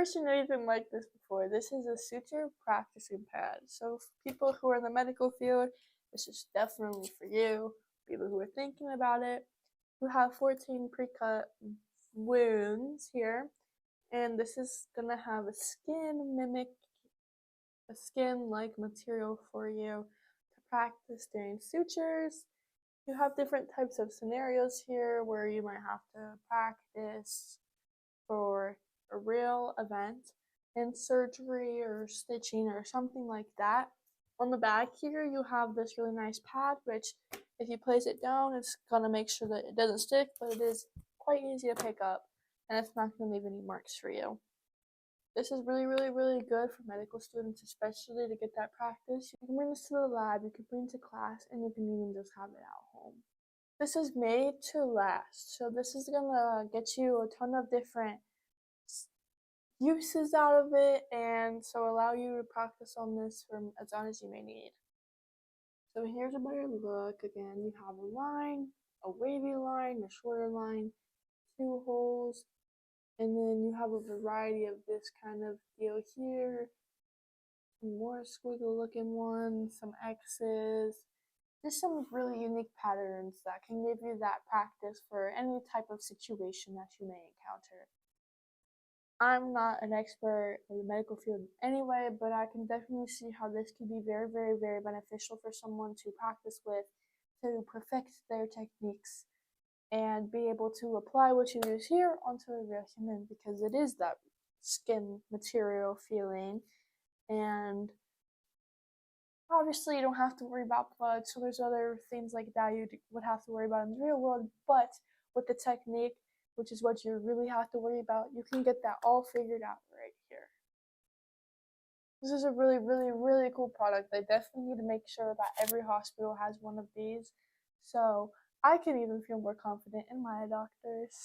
never seen anything like this before. This is a suture practicing pad. So for people who are in the medical field, this is definitely for you. People who are thinking about it, who have 14 pre-cut wounds here. And this is gonna have a skin-like material for you to practice doing sutures. You have different types of scenarios here where you might have to practice for a real event in surgery or stitching or something like that. On the back here, you have this really nice pad, which if you place it down, it's gonna make sure that it doesn't stick, but it is quite easy to pick up, and it's not gonna leave any marks for you. This is really, really, really good for medical students, especially to get that practice. You can bring this to the lab, you can bring it to class, and you can even just have it at home. This is made to last, so this is gonna get you a ton of different uses out of it, and so allow you to practice on this for as long as you may need. So here's a better look. Again, you have a line, a wavy line, a shorter line, 2 holes, and then you have a variety of this kind of deal here. Some more squiggle looking ones, some X's, just some really unique patterns that can give you that practice for any type of situation that you may encounter. I'm not an expert in the medical field anyway, but I can definitely see how this could be very, very, very beneficial for someone to practice with, to perfect their techniques and be able to apply what you use here onto a real human, because it is that skin material feeling. And obviously you don't have to worry about blood, so there's other things like that you would have to worry about in the real world, but with the technique, which is what you really have to worry about, you can get that all figured out right here. This is a really, really, really cool product. They definitely need to make sure that every hospital has one of these, so I can even feel more confident in my doctors.